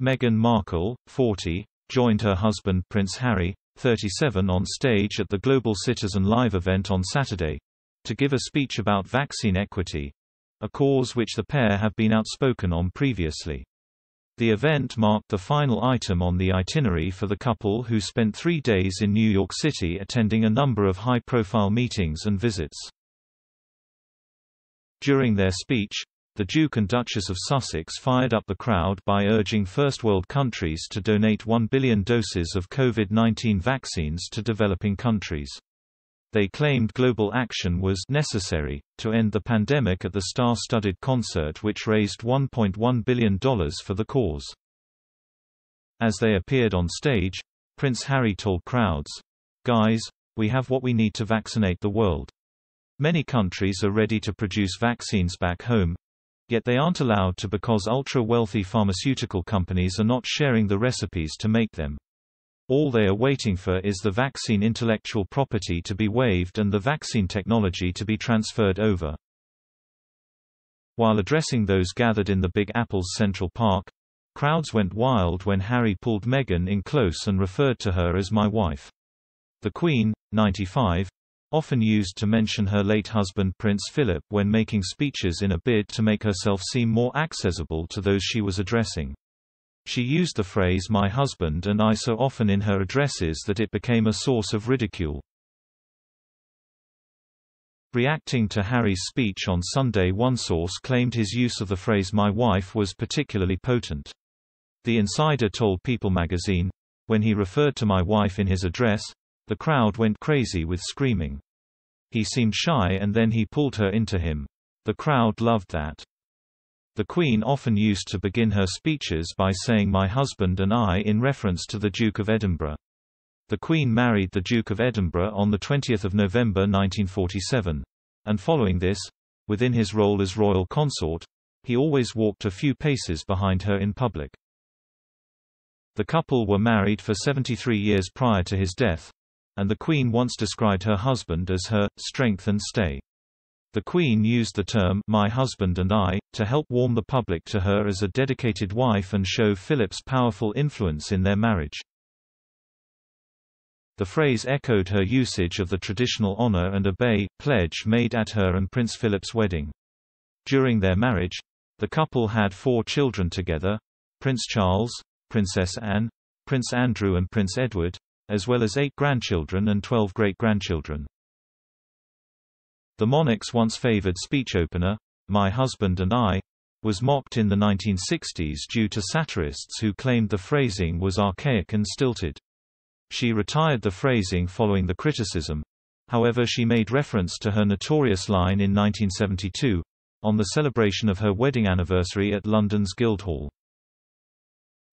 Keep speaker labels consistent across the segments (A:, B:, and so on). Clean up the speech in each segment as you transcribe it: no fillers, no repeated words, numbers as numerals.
A: Meghan Markle, 40, joined her husband Prince Harry, 37 on stage at the Global Citizen Live event on Saturday, to give a speech about vaccine equity, a cause which the pair have been outspoken on previously. The event marked the final item on the itinerary for the couple, who spent 3 days in New York City attending a number of high-profile meetings and visits. During their speech, the Duke and Duchess of Sussex fired up the crowd by urging First World countries to donate 1 billion doses of COVID-19 vaccines to developing countries. They claimed global action was necessary to end the pandemic at the star-studded concert, which raised $1.1 billion for the cause. As they appeared on stage, Prince Harry told crowds, "Guys, we have what we need to vaccinate the world. Many countries are ready to produce vaccines back home, yet they aren't allowed to because ultra-wealthy pharmaceutical companies are not sharing the recipes to make them. All they are waiting for is the vaccine intellectual property to be waived and the vaccine technology to be transferred over." While addressing those gathered in the Big Apple's Central Park, crowds went wild when Harry pulled Meghan in close and referred to her as "my wife." The Queen, 95, often used to mention her late husband Prince Philip when making speeches in a bid to make herself seem more accessible to those she was addressing. She used the phrase "my husband and I" so often in her addresses that it became a source of ridicule. Reacting to Harry's speech on Sunday, one source claimed his use of the phrase "my wife" was particularly potent. The insider told People magazine, "When he referred to my wife in his address, the crowd went crazy with screaming. He seemed shy and then he pulled her into him. The crowd loved that." The Queen often used to begin her speeches by saying "my husband and I" in reference to the Duke of Edinburgh. The Queen married the Duke of Edinburgh on 20 November 1947, and following this, within his role as royal consort, he always walked a few paces behind her in public. The couple were married for 73 years prior to his death, and the Queen once described her husband as her strength and stay. The Queen used the term "my husband and I" to help warm the public to her as a dedicated wife and show Philip's powerful influence in their marriage. The phrase echoed her usage of the traditional honor and obey pledge made at her and Prince Philip's wedding. During their marriage, the couple had 4 children together: Prince Charles, Princess Anne, Prince Andrew and Prince Edward, as well as 8 grandchildren and 12 great-grandchildren. The monarch's once favored speech opener, "My husband and I," was mocked in the 1960s due to satirists who claimed the phrasing was archaic and stilted. She retired the phrasing following the criticism. However, she made reference to her notorious line in 1972, on the celebration of her wedding anniversary at London's Guildhall.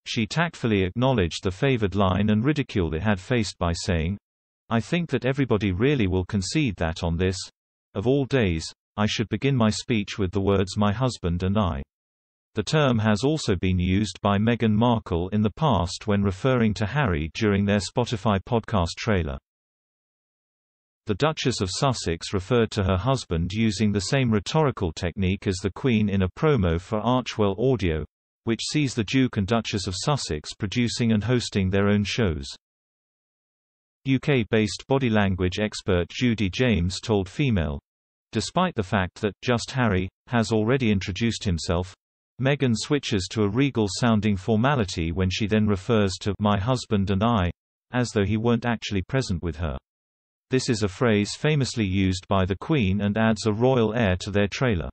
A: She tactfully acknowledged the favored line and ridiculed it had faced by saying, "I think that everybody really will concede that on this, of all days, I should begin my speech with the words 'my husband and I.'" The term has also been used by Meghan Markle in the past when referring to Harry during their Spotify podcast trailer. The Duchess of Sussex referred to her husband using the same rhetorical technique as the Queen in a promo for Archewell Audio, which sees the Duke and Duchess of Sussex producing and hosting their own shows. UK-based body language expert Judy James told Female, "Despite the fact that Just Harry has already introduced himself, Meghan switches to a regal-sounding formality when she then refers to 'my husband and I,' as though he weren't actually present with her. This is a phrase famously used by the Queen and adds a royal air to their trailer."